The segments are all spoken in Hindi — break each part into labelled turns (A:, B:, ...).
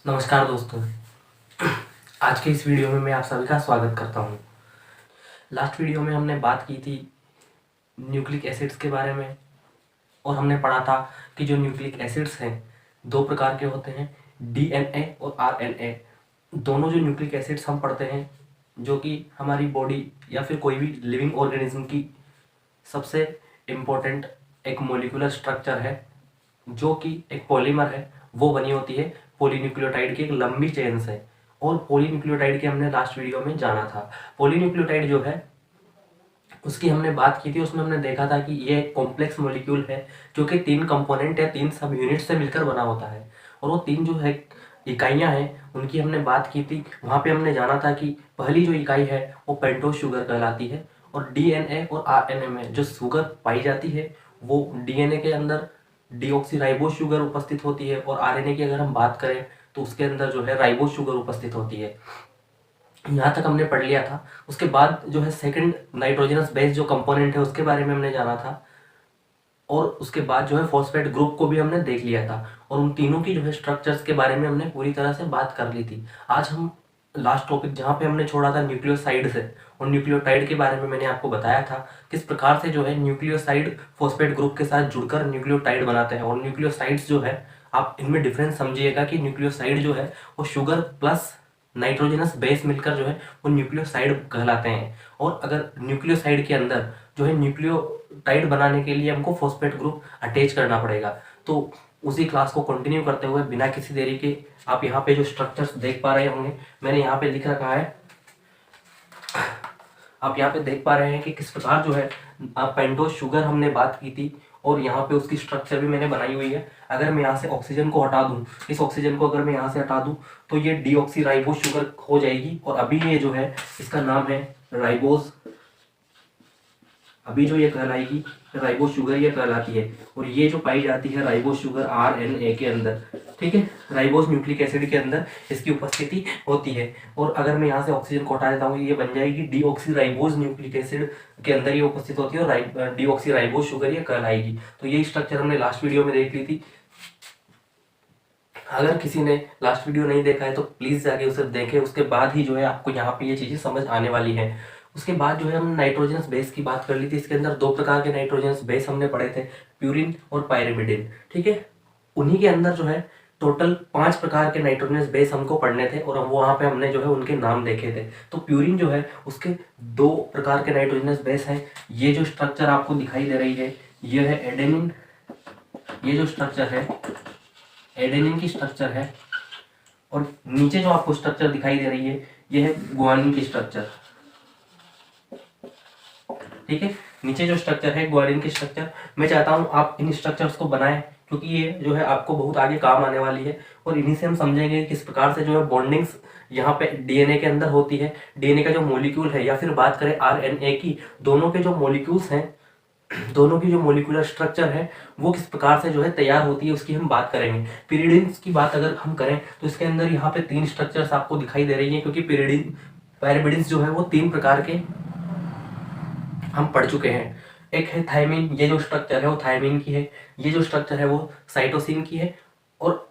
A: नमस्कार दोस्तों। आज के इस वीडियो में मैं आप सभी का स्वागत करता हूं। लास्ट वीडियो में हमने बात की थी न्यूक्लिक एसिड्स के बारे में और हमने पढ़ा था कि जो न्यूक्लिक एसिड्स हैं दो प्रकार के होते हैं, डीएनए और आरएनए। दोनों जो न्यूक्लिक एसिड्स हम पढ़ते हैं जो कि हमारी बॉडी या फिर कोई भी लिविंग ऑर्गेनिज्म की सबसे इम्पोर्टेंट एक मोलिकुलर स्ट्रक्चर है जो कि एक पॉलीमर है, वो बनी होती है पॉलीन्यूक्लियोटाइड की एक लंबी चेन से। और पॉलीन्यूक्लियोटाइड के हमने लास्ट वीडियो में जाना था। पॉलीन्यूक्लियोटाइड जो है उसकी हमने बात की थी, उसमें हमने देखा था कि ये एक कॉम्प्लेक्स मॉलिक्यूल है जो कि 3 कंपोनेंट या 3 सब यूनिट से मिलकर बना होता है। और वो 3 जो है इकाइयाँ हैं उनकी हमने बात की थी। वहाँ पे हमने जाना था कि पहली जो इकाई है वो पेंटोज शुगर कहलाती है। और डीएनए और आरएनए में जो शुगर पाई जाती है वो डीएनए के अंदर डीऑक्सीराइबोज शुगर उपस्थित होती है और आरएनए की अगर हम बात करें तो उसके अंदर जो है राइबोज शुगर उपस्थित होती है। यहाँ तक हमने पढ़ लिया था। उसके बाद जो है सेकंड नाइट्रोजनस बेस जो कंपोनेंट है उसके बारे में हमने जाना था। और उसके बाद जो है फॉस्फेट ग्रुप को भी हमने देख लिया था और उन तीनों की जो है स्ट्रक्चर्स के बारे में हमने पूरी तरह से बात कर ली थी। आज हम लास्ट टॉपिक जहाँ पे हमने छोड़ा था न्यूक्लियोसाइड से और न्यूक्लियोटाइड के बारे में मैंने आपको बताया था किस प्रकार से जो है न्यूक्लियोसाइड फॉस्फेट ग्रुप के साथ जुड़कर न्यूक्लियोटाइड बनाते हैं। और न्यूक्लियोसाइड्स जो है आप इनमें डिफरेंस समझिएगा कि न्यूक्लियोसाइड जो है वो शुगर प्लस नाइट्रोजनस बेस मिलकर जो है वो न्यूक्लियोसाइड कहलाते हैं। और अगर न्यूक्लियोसाइड के अंदर जो है न्यूक्लियोटाइड बनाने के लिए हमको फॉस्फेट ग्रुप अटैच करना पड़ेगा। तो उसी क्लास को कंटिन्यू करते हुए बिना किसी देरी के आप यहाँ पे जो स्ट्रक्चर्स देख पा रहे होंगे, मैंने यहाँ पे लिख रखा है। आप यहाँ पे देख पा रहे हैं कि किस प्रकार जो है पेंटोज शुगर हमने बात की थी और यहाँ पे उसकी स्ट्रक्चर भी मैंने बनाई हुई है। अगर मैं यहाँ से ऑक्सीजन को हटा दूँ, इस ऑक्सीजन को अगर मैं यहाँ से हटा दूँ तो ये डीऑक्सीराइबोज शुगर हो जाएगी। और अभी ये जो है इसका नाम है राइबोज। अभी जो ये कहलाएगी राइबोज शुगर ये कहलाती है। और ये जो पाई जाती है राइबोज शुगर आरएनए के अंदर, ठीक है, राइबोज न्यूक्लिक एसिड के अंदर इसकी उपस्थिति होती है। और अगर मैं यहाँ से ऑक्सीजन को हटा देता हूँ ये बन जाएगी डीऑक्सीराइबोज न्यूक्लिक एसिड के अंदर ये उपस्थित होती है और डीऑक्सीराइबोज शुगर ये कहलाएगी। तो ये स्ट्रक्चर हमने लास्ट वीडियो में देख ली थी। अगर किसी ने लास्ट वीडियो नहीं देखा है तो प्लीज़ जाके उसे देखें, उसके बाद ही जो है आपको यहाँ पे ये चीज़ें समझ आने वाली है। उसके बाद जो है हम नाइट्रोजनस बेस की बात कर ली थी। इसके अंदर 2 प्रकार के नाइट्रोजनस बेस हमने पढ़े थे, प्यूरिन और पायरिमिडिन, ठीक है। उन्हीं के अंदर जो है टोटल 5 प्रकार के नाइट्रोजनस बेस हमको पढ़ने थे और वहाँ पे हमने जो है उनके नाम देखे थे। तो प्यूरिन जो है उसके 2 प्रकार के नाइट्रोजनस बेस हैं। ये जो स्ट्रक्चर आपको दिखाई दे रही है ये है एडेनिन। ये जो स्ट्रक्चर है एडेनिन की स्ट्रक्चर है। और नीचे जो आपको स्ट्रक्चर दिखाई दे रही है ये है ग्वानिन की स्ट्रक्चर, ठीक है। नीचे जो स्ट्रक्चर है ग्वानिन की स्ट्रक्चर, मैं चाहता हूं आप इन स्ट्रक्चर्स को बनाएं क्योंकि ये जो है आपको बहुत आगे काम आने वाली है। और इन्हीं से हम समझेंगे किस प्रकार से जो है बॉन्डिंग्स यहाँ पे डीएनए के अंदर होती है। डीएनए का जो मॉलिक्यूल है या फिर बात करें आरएनए की, दोनों के जो मॉलिक्यूल्स हैं, दोनों की जो मोलिकुलर स्ट्रक्चर है वो किस प्रकार से जो है तैयार होती है उसकी हम बात करेंगे। पिरिडिन्स की बात अगर हम करें तो इसके अंदर यहाँ पे 3 स्ट्रक्चर्स आपको दिखाई दे रही हैं क्योंकि पायरिमिडिन्स जो है वो 3 प्रकार के हम पढ़ चुके हैं। एक है थायमिन, ये जो स्ट्रक्चर है वो थायमिन की है। ये जो स्ट्रक्चर है वो साइटोसिन की है। और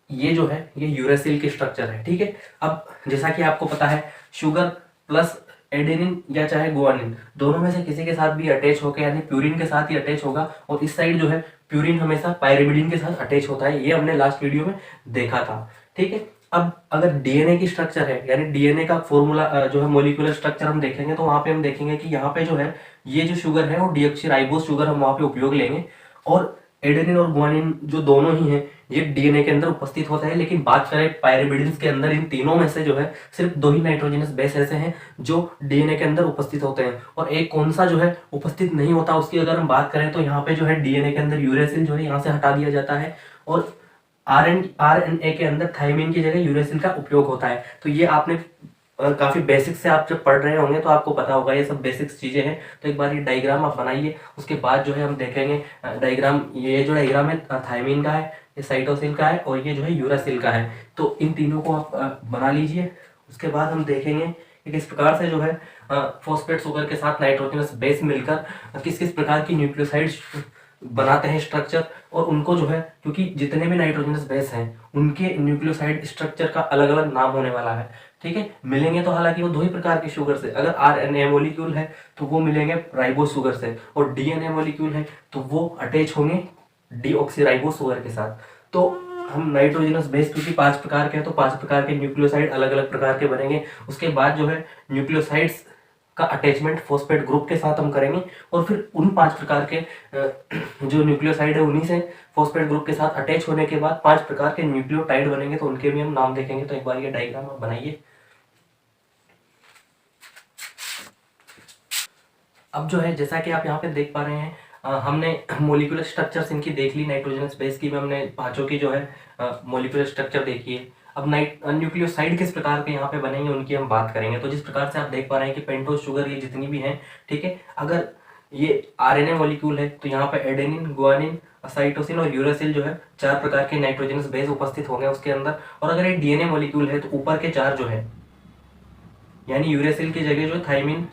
A: ये जो है ये यूरेसिल की स्ट्रक्चर है, ठीक है। अब जैसा कि आपको पता है शुगर प्लस एडेनिन या चाहे गुआनिन दोनों में से किसी के साथ भी अटैच होकर यानी प्यूरिन के साथ ही अटैच होगा। और इस साइड जो है प्यूरिन हमेशा पायरिमिडिन के साथ अटैच होता है, ये हमने लास्ट वीडियो में देखा था, ठीक है। अब अगर डीएनए की स्ट्रक्चर है यानी डीएनए का फॉर्मूला जो है मोलिकुलर स्ट्रक्चर हम देखेंगे तो वहां पे हम देखेंगे कि यहाँ पे जो है ये जो शुगर है वो डीऑक्सीराइबोज शुगर हम वहां पे उपयोग लेंगे। और एडेनिन और गुआनिन जो दोनों ही हैं ये डीएनए के अंदर उपस्थित होता है। लेकिन बात करें पायरिमिडिन्स के अंदर इन तीनों में से जो है सिर्फ 2 ही नाइट्रोजनस बेस ऐसे हैं जो डीएनए के अंदर उपस्थित होते हैं। और एक कौन सा जो है उपस्थित नहीं होता उसकी अगर हम बात करें तो यहाँ पे जो है डीएनए के अंदर यूरेसिल जो है यहाँ से हटा दिया जाता है और आरएनए के अंदर थायमिन की जगह यूरेसिल का उपयोग होता है। तो ये आपने काफी बेसिक से आप जब पढ़ रहे होंगे तो आपको पता होगा, ये सब बेसिक्स चीजें हैं। तो एक बार ये डायग्राम आप बनाइए, उसके बाद जो है हम देखेंगे डायग्राम। ये जो डायग्राम है थायमिन का है, ये साइटोसिन का है और ये जो है यूरासिल का है। तो इन तीनों को आप बना लीजिए। उसके बाद हम देखेंगे कि किस प्रकार से जो है फॉस्फेट शुगर के साथ नाइट्रोजनस बेस मिलकर किस किस प्रकार की न्यूक्लियोसाइड बनाते हैं स्ट्रक्चर, और उनको जो है, क्योंकि जितने भी नाइट्रोजनस बेस हैं उनके न्यूक्लियोसाइड स्ट्रक्चर का अलग अलग नाम होने वाला है। ठीक है, मिलेंगे तो हालांकि वो दो ही प्रकार के शुगर से। अगर आरएनए मॉलिक्यूल है तो वो मिलेंगे राइबोस शुगर से, और डीएनए मॉलिक्यूल है तो वो अटैच होंगे डीऑक्सीराइबोस शुगर के साथ। तो हम नाइट्रोजनस बेस क्योंकि 5 प्रकार के हैं तो 5 प्रकार के न्यूक्लियोसाइड अलग अलग प्रकार के बनेंगे। उसके बाद जो है न्यूक्लियोसाइड्स का अटैचमेंट फॉस्फेट ग्रुप के साथ हम करेंगे, और फिर उन 5 प्रकार के जो न्यूक्लियोसाइड है उन्हीं से फॉस्फेट ग्रुप के साथ अटैच होने के बाद 5 प्रकार के न्यूक्लियोटाइड बनेंगे, तो उनके भी हम नाम देखेंगे। तो एक बार ये डायग्राम आप बनाइए। अब जो है जैसा कि आप यहाँ पे देख पा रहे हैं, हमने मोलिकुलर स्ट्रक्चर्स इनकी देख ली। नाइट्रोजनस बेस की भी हमने पांचों की जो है मोलिकुलर स्ट्रक्चर देखी है। अब न्यूक्लियोसाइड किस प्रकार के यहाँ पे बनेंगे उनकी हम बात करेंगे। तो जिस प्रकार से आप देख पा रहे हैं कि पेंटोज शुगर ये जितनी भी हैं, ठीक है, अगर ये आरएनए मॉलिक्यूल है तो यहाँ पे एडेनिन, गुआनिन, साइटोसिन और यूरेसिल जो है 4 प्रकार के नाइट्रोजनस बेस उपस्थित होंगे उसके अंदर। और अगर ये डीएनए मॉलिक्यूल है तो ऊपर के 4 जो है, यानी यूरेसिल की जगह जो थाइमिन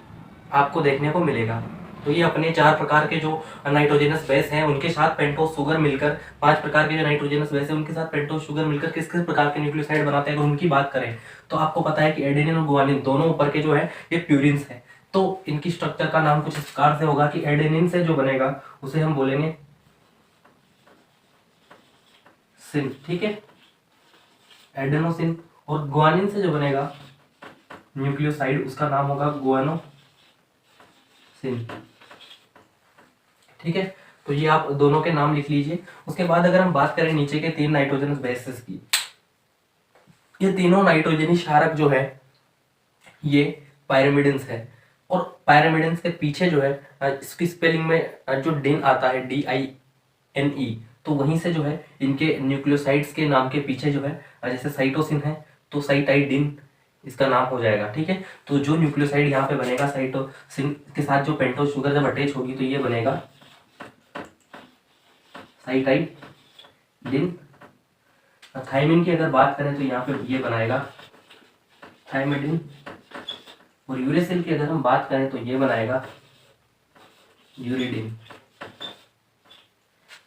A: आपको देखने को मिलेगा। तो ये अपने 4 प्रकार के जो नाइट्रोजनस बेस हैं उनके साथ पेंटोज शुगर मिलकर, 5 प्रकार के जो नाइट्रोजनस बेस हैं उनके साथ पेंटोज शुगर मिलकर किस किस प्रकार के न्यूक्लियोसाइड बनाते हैं। अगर उनकी बात करें तो आपको पता है कि एडेनिन और गुआनिन दोनों ऊपर के जो है ये प्यूरिन्स है। तो इनकी स्ट्रक्चर का नाम कुछ इस प्रकार से होगा कि एडेनिन से जो बनेगा उसे हम बोलेंगे सिन, ठीक है, एडेनोसिन। और गुआनिन से जो बनेगा न्यूक्लियोसाइड उसका नाम होगा गुआनोसिन, ठीक है। तो ये आप दोनों के नाम लिख लीजिए। उसके बाद अगर हम बात करें नीचे के 3 नाइट्रोजनस बेसेस की, ये तीनों नाइट्रोजनी क्षारक जो है ये पायरिमिडिन्स है। और पायरिमिडिन्स के पीछे जो है इसकी स्पेलिंग में जो डिन आता है DINE, तो वहीं से जो है इनके न्यूक्लियोसाइड्स के नाम के पीछे जो है जैसे साइटोसिन है तो साइटाइडिन इसका नाम हो जाएगा, ठीक है। तो जो न्यूक्लियोसाइड यहाँ पे बनेगा साइटोसिन के साथ जो पेंटोज शुगर जब अटैच होगी तो ये बनेगा साइटाइडिन। थाइमिन की अगर बात करें तो यहाँ पे ये बनाएगा थाइमिडिन। और यूरेसिल की अगर हम बात करें तो ये बनाएगा यूरिडिन।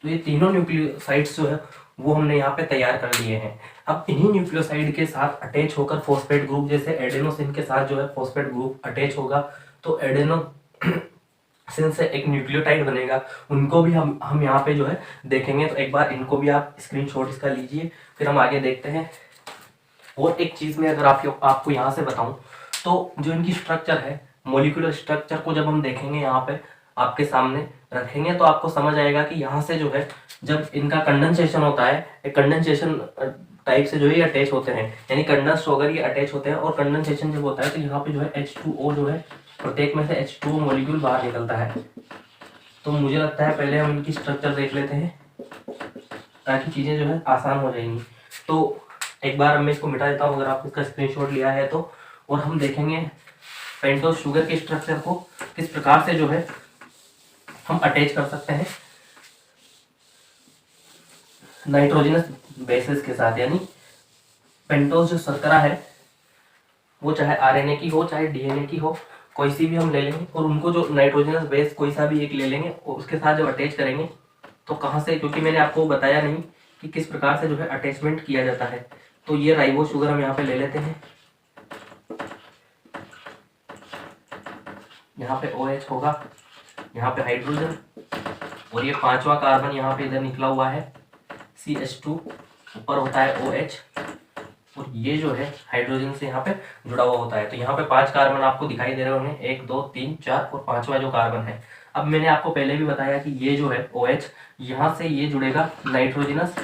A: तो ये तीनों न्यूक्लियोसाइड्स जो है वो हमने यहाँ पे तैयार कर लिए हैं। अब इन्हीं न्यूक्लियोसाइड के साथ अटैच होकर फॉस्फेट ग्रुप, जैसे एडेनोसिन के साथ जो है फॉस्फेट ग्रुप अटैच होगा तो एडेनोसिन से एक न्यूक्लियोटाइड बनेगा। उनको भी हम यहाँ पे जो है देखेंगे। तो एक बार इनको भी आप स्क्रीनशॉट इसका लीजिए, फिर हम आगे देखते हैं। और एक चीज में अगर आपको यहाँ से बताऊं तो जो इनकी स्ट्रक्चर है, मोलिकुलर स्ट्रक्चर को जब हम देखेंगे यहाँ पे आपके सामने रखेंगे तो आपको समझ आएगा कि यहाँ से जो है जब इनका कंडेंसेशन होता है, एक कंडेंसेशन टाइप से जो है ये अटैच होते हैं, यानी कंडेंस होकर ये अटैच होते हैं। और कंडेंसेशन जब होता है तो यहाँ पे जो है H2O जो है प्रत्येक में से H2O मॉलिक्यूल बाहर निकलता है। तो मुझे लगता है पहले हम इनकी स्ट्रक्चर देख लेते हैं ताकि चीज़ें जो है आसान हो जाएंगी। तो एक बार मैं इसको मिटा देता हूँ अगर आपने इसका स्क्रीनशॉट लिया है तो, और हम देखेंगे पेंटोज शुगर के स्ट्रक्चर को किस प्रकार से जो है हम अटैच कर सकते हैं नाइट्रोजनस बेसेस के साथ। यानी पेंटोज जो शर्करा है वो चाहे आरएनए की हो चाहे डीएनए की हो, कोई सी भी हम ले लेंगे और उनको जो नाइट्रोजनस बेस कोई सा भी एक ले लेंगे और उसके साथ जब अटैच करेंगे तो कहाँ से, क्योंकि मैंने आपको बताया नहीं कि किस प्रकार से जो है अटैचमेंट किया जाता है। तो ये राइबोस शुगर हम यहाँ पे ले लेते हैं, यहाँ पे OH होगा, यहाँ पे हाइड्रोजन, और ये 5वां कार्बन यहाँ पे इधर निकला हुआ है CH2, ऊपर होता है OH, और ये जो है हाइड्रोजन से यहाँ पे जुड़ा हुआ होता है। तो यहाँ पे 5 कार्बन आपको दिखाई दे रहे होंगे, 1 2 3 4, और 5वां जो कार्बन है। अब मैंने आपको पहले भी बताया कि ये जो है OH यहाँ से ये जुड़ेगा नाइट्रोजनस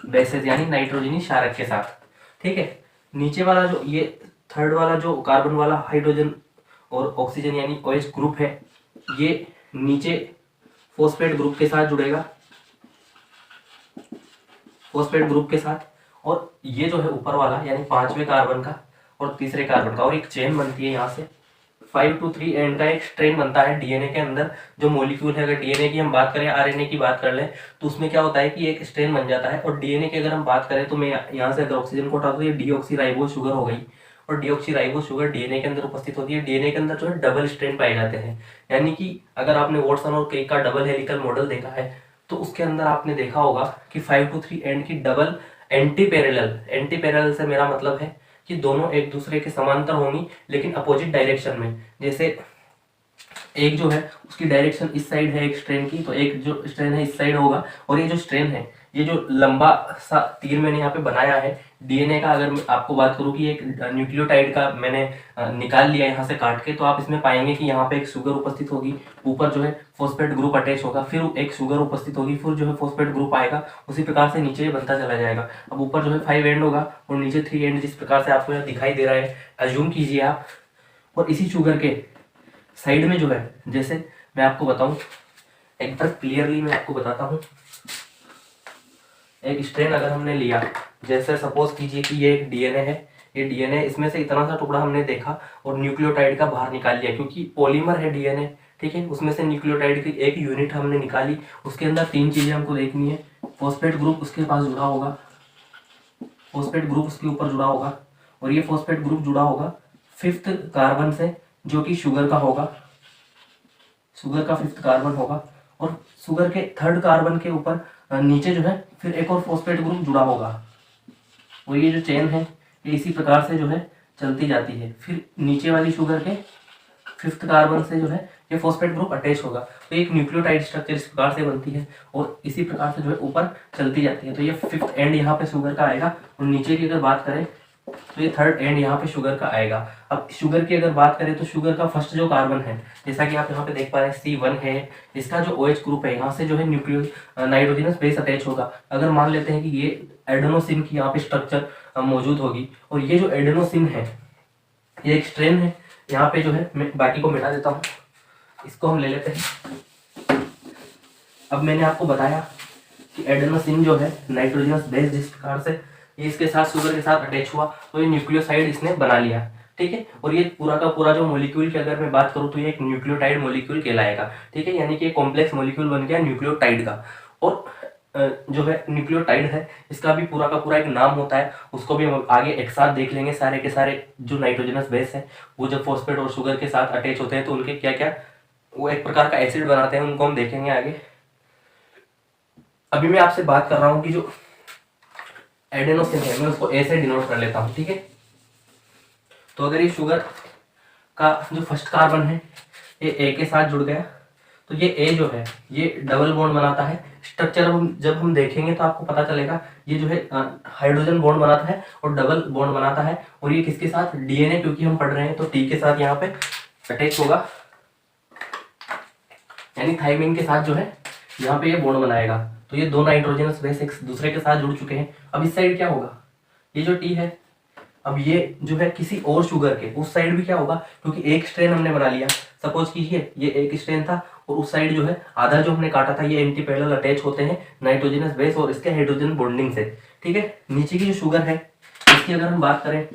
A: बेसेस यानी नाइट्रोजनी क्षारक के साथ, ठीक है। नीचे वाला जो ये थर्ड वाला जो कार्बन वाला हाइड्रोजन और ऑक्सीजन यानी OH ग्रुप है, ये नीचे फॉस्फेट ग्रुप के साथ जुड़ेगा, फॉस्फेट ग्रुप के साथ। और ये जो है ऊपर वाला यानी 5वें कार्बन का और तीसरे कार्बन का, और एक चेन बनती है यहाँ से 5 to 3 एंड का एक स्ट्रेन बनता है डीएनए के अंदर जो मॉलिक्यूल है। अगर डीएनए की हम बात करें, आरएनए की बात कर लें तो उसमें क्या होता है कि एक स्ट्रेन बन जाता है। और डीएनए की अगर हम बात करें तो मैं यहाँ से अगर ऑक्सीजन को हटा दूँ, ये डीऑक्सीराइबोस शुगर हो गई, और डीऑक्सीराइबोस शुगर डीएनए के अंदर उपस्थित होती है। डीएनए के अंदर जो है डबल स्ट्रेन पाए जाते हैं, यानी कि अगर आपने वॉटसन और क्रिक का डबल हेलिकल मॉडल देखा है तो उसके अंदर आपने देखा होगा कि 5 to 3 एंड की डबल एंटी पैरेलल से मेरा मतलब है कि दोनों एक दूसरे के समांतर होंगी लेकिन अपोजिट डायरेक्शन में। जैसे एक जो है उसकी डायरेक्शन इस साइड है एक स्ट्रेन की, तो एक जो स्ट्रेन है इस साइड होगा, और ये जो स्ट्रेन है, ये जो लंबा सा तीर मैंने यहाँ पे बनाया है डीएनए का, अगर मैं आपको बात करूँ कि एक न्यूक्लियोटाइड का मैंने निकाल लिया यहाँ से काट के, तो आप इसमें पाएंगे कि यहाँ पे एक शुगर उपस्थित होगी, ऊपर जो है फॉस्फेट ग्रुप अटैच होगा, फिर एक शुगर उपस्थित होगी, फिर जो है फॉस्फेट ग्रुप आएगा, उसी प्रकार से नीचे बनता चला जाएगा। अब ऊपर जो है 5 एंड होगा और नीचे 3 एंड, जिस प्रकार से आपको यहाँ दिखाई दे रहा है, अज्यूम कीजिए आप। और इसी शुगर के साइड में जो है, जैसे मैं आपको बताऊं, एक बार क्लियरली मैं आपको बताता हूं, एक स्ट्रेन अगर हमने लिया, जैसे सपोज कीजिए कि ये एक डीएनए है, ये डीएनए, इसमें से इतना सा टुकड़ा हमने देखा और न्यूक्लियोटाइड का बाहर निकाल लिया, क्योंकि पॉलीमर है डीएनए, ठीक है, उसमें से न्यूक्लियोटाइड की एक यूनिट हमने निकाली, उसके अंदर 3 चीजें हमको देखनी है। फॉस्फेट ग्रुप उसके पास जुड़ा होगा, फॉस्फेट ग्रुप उसके ऊपर जुड़ा होगा, और ये फॉस्फेट ग्रुप जुड़ा होगा 5th कार्बन से, जो कि शुगर का होगा, शुगर का 5th कार्बन होगा, और शुगर के 3rd कार्बन के ऊपर नीचे जो है फिर एक और फॉस्फेट ग्रुप जुड़ा होगा, और ये जो चेन है ये इसी प्रकार से जो है चलती जाती है, फिर नीचे वाली शुगर के 5th कार्बन से जो है ये फॉस्फेट ग्रुप अटैच होगा, तो एक न्यूक्लियोटाइड स्ट्रक्चर इस प्रकार से बनती है और इसी प्रकार से जो है ऊपर चलती जाती है। तो ये 5th एंड यहाँ पे शुगर का आएगा, और नीचे की अगर बात करें तो ये 3rd एंड यहाँ पे शुगर का आएगा। अब शुगर की अगर बात करें तो शुगर का फर्स्ट जो कार्बन है, जैसा कि आप यहाँ पे देख पा रहे हैं C1 है, इसका जो OH ग्रुप है यहाँ से जो है न्यूक्लियो नाइट्रोजनस बेस अटैच होगा। अगर मान लेते हैं कि ये एडेनोसिन की यहाँ पे स्ट्रक्चर मौजूद होगी, और ये जो एडेनोसिन है ये एक स्ट्रेन है, यहाँ पे जो है मैं बाकी को मिटा देता हूँ, इसको हम ले लेते हैं। अब मैंने आपको बताया कि एडेनोसिन जो है नाइट्रोजनस बेस जिस प्रकार से ये इसके साथ शुगर के साथ अटैच हुआ, तो ये न्यूक्लियोसाइड इसने बना लिया, ठीक है, और ये पूरा का पूरा जो मॉलिक्यूल की अगर मैं बात करूँ तो ये एक न्यूक्लियोटाइड मॉलिक्यूल कहलाएगा, ठीक है, यानी कि एक कॉम्प्लेक्स मॉलिक्यूल बन गया न्यूक्लियोटाइड का। और जो है न्यूक्लियोटाइड है इसका भी पूरा का पूरा एक नाम होता है, उसको भी हम आगे एक साथ देख लेंगे। सारे के सारे जो नाइट्रोजनस बेस है वो जब फॉस्फेट और शुगर के साथ अटैच होते हैं तो उनके क्या क्या वो एक प्रकार का एसिड बनाते हैं, उनको हम देखेंगे आगे। अभी मैं आपसे बात कर रहा हूँ कि जो एडेनोसिन है मैं उसको ए से डिनोट कर लेता हूँ, ठीक है। तो अगर ये शुगर का जो फर्स्ट कार्बन है ये ए के साथ जुड़ गया, तो ये ए जो है ये डबल बॉन्ड बनाता है। स्ट्रक्चर जब हम देखेंगे तो आपको पता चलेगा ये जो है हाइड्रोजन बॉन्ड बनाता है और डबल बॉन्ड बनाता है, और ये किसके साथ, डीएनए क्योंकि हम पढ़ रहे हैं तो टी के साथ यहाँ पे अटैच होगा, यानी थाइमिन के साथ जो है यहाँ पे ये बॉन्ड बनाएगा। तो ये दो नाइट्रोजनस बेस एक दूसरे के साथ जुड़ चुके हैं। अब इस साइड क्या होगा, ये जो टी है, अब ये जो है किसी और शुगर के उस साइड भी क्या होगा, क्योंकि एक स्ट्रेन हमने बना लिया, सपोज कीजिए ये एक स्ट्रेन था और उस साइड जो है आधा जो हमने काटा था, ये एंटी पैरेलल अटैच होते हैं नाइट्रोजनस बेस और इसके हाइड्रोजन बॉन्डिंग से, ठीक है। नीचे की जो शुगर है इसकी अगर हम बात करें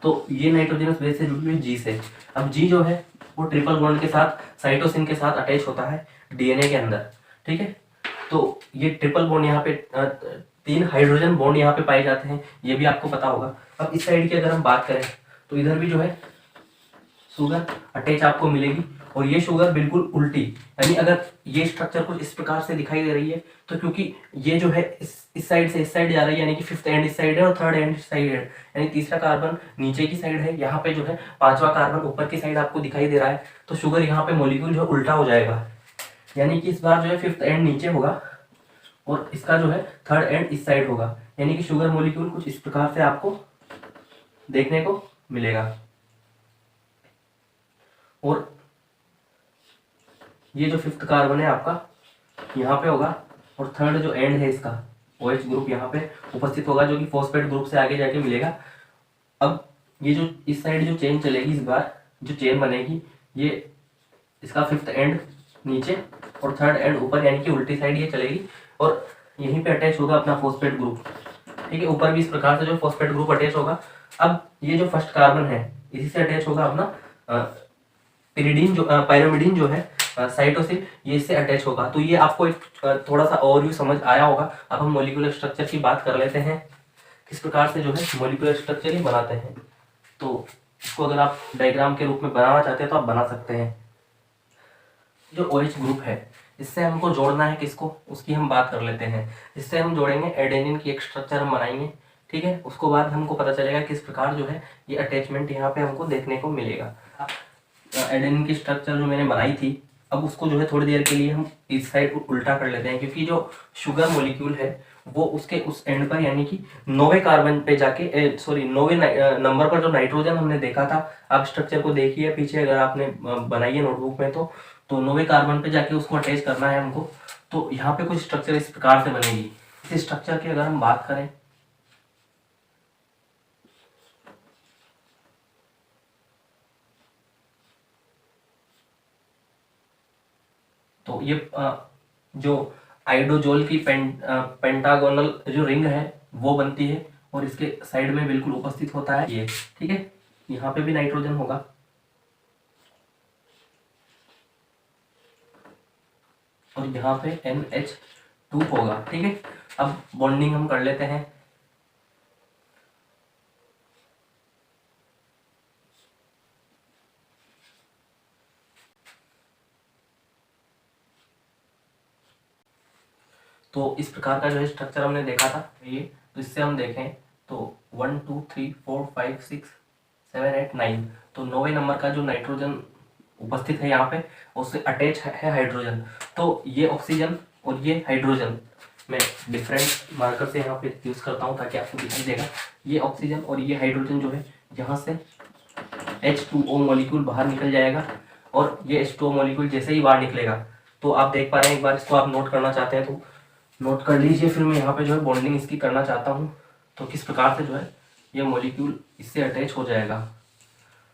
A: तो ये नाइट्रोजनस बेस से जुड़ी हुई जी से। अब जी जो है वो ट्रिपल बॉन्ड के साथ साइटोसिन के साथ अटैच होता है डीएनए के अंदर, ठीक है। तो ये ट्रिपल बॉन्ड यहाँ पे 3 हाइड्रोजन बॉन्ड यहाँ पे पाए जाते हैं, ये भी आपको पता होगा। अब इस साइड की अगर हम बात करें तो इधर भी जो है शुगर अटैच आपको मिलेगी, और ये शुगर बिल्कुल उल्टी, यानी अगर ये स्ट्रक्चर कुछ इस प्रकार से दिखाई दे रही है तो क्योंकि ये जो है इस साइड से इस साइड जा रही है, यानी कि 5th एंड इस साइड है और 3rd एंड इस साइड है, यानी तीसरा कार्बन नीचे की साइड है, यहाँ पे जो है 5वां कार्बन ऊपर की साइड आपको दिखाई दे रहा है, तो शुगर यहाँ पे मॉलिक्यूल जो है उल्टा हो जाएगा, यानी कि इस बार जो है 5th एंड नीचे होगा और इसका जो है 3rd एंड इस साइड होगा, यानी कि शुगर मॉलिक्यूल कुछ इस प्रकार से आपको देखने को मिलेगा। और ये जो 5th कार्बन है आपका यहाँ पे होगा, और 3rd जो एंड है इसका OH ग्रुप यहाँ पे उपस्थित होगा, जो कि फॉस्फेट ग्रुप से आगे जाके मिलेगा। अब ये जो इस साइड जो चेन चलेगी, इस बार जो चेन बनेगी ये इसका 5th एंड नीचे और 3rd एंड ऊपर, यानी कि उल्टी साइड ये चलेगी, और यहीं पे अटैच होगा अपना फॉस्फेट ग्रुप, ठीक है। ऊपर भी इस प्रकार से जो फॉस्फेट ग्रुप अटैच होगा। अब ये जो फर्स्ट कार्बन है इसी से अटैच होगा अपना पायरिमिडीन जो है साइटोसिन, ये इससे अटैच होगा। तो ये आपको एक थोड़ा सा ओवरव्यू समझ आया होगा। अब हम मॉलिक्यूलर स्ट्रक्चर की बात कर लेते हैं, किस प्रकार से जो है मॉलिक्यूलर स्ट्रक्चर ही बनाते हैं। तो इसको अगर आप डायग्राम के रूप में बनाना चाहते हैं तो आप बना सकते हैं। जो OH ग्रुप है इससे हमको जोड़ना है किसको, उसकी हम बात कर लेते हैं। इससे हम जोड़ेंगे एडेनिन की एक स्ट्रक्चर हम बनाएंगे, ठीक है। उसको बाद हमको पता चलेगा किस प्रकार जो है ये अटैचमेंट यहाँ पे हमको देखने को मिलेगा। एडेनिन की स्ट्रक्चर जो मैंने बनाई थी, अब उसको जो है थोड़ी देर के लिए हम इस साइड उल्टा कर लेते हैं, क्योंकि जो शुगर मॉलिक्यूल है वो उसके उस एंड पर यानी कि 9वें कार्बन पे जाके सॉरी 9वें नंबर पर जो नाइट्रोजन हमने देखा था, आप स्ट्रक्चर को देखिए पीछे अगर आपने बनाई है नोटबुक में तो 9वें कार्बन पे जाके उसको अटैच करना है हमको। तो यहाँ पे कुछ स्ट्रक्चर इस प्रकार से बनेगी। इस स्ट्रक्चर की अगर हम बात करें तो ये जो आइडोजोल की पेंटागोनल जो रिंग है वो बनती है, और इसके साइड में बिल्कुल उपस्थित होता है ये, ठीक है। यहाँ पे भी नाइट्रोजन होगा, और यहाँ पे NH2 होगा, ठीक है। अब बॉन्डिंग हम कर लेते हैं। तो इस प्रकार का जो है स्ट्रक्चर हमने देखा था ये, तो इससे हम देखें तो 1 2 3 4 5 6 7 8 9, तो 9वें नंबर का जो नाइट्रोजन उपस्थित है यहाँ पे, उससे अटैच है हाइड्रोजन। तो ये ऑक्सीजन और ये हाइड्रोजन, मैं डिफरेंट मार्कर से यहाँ पे यूज करता हूँ ताकि आपको दिखाई देगा। ये ऑक्सीजन और ये हाइड्रोजन जो है यहाँ से H2O मॉलिक्यूल बाहर निकल जाएगा, और ये H2O मॉलिक्यूल जैसे ही बाहर निकलेगा तो आप देख पा रहे हैं, एक बार इसको आप नोट करना चाहते हैं तो नोट कर लीजिए। फिर मैं यहाँ पे जो है बॉन्डिंग इसकी करना चाहता हूँ, तो किस प्रकार से जो है ये मॉलिक्यूल इससे अटैच हो जाएगा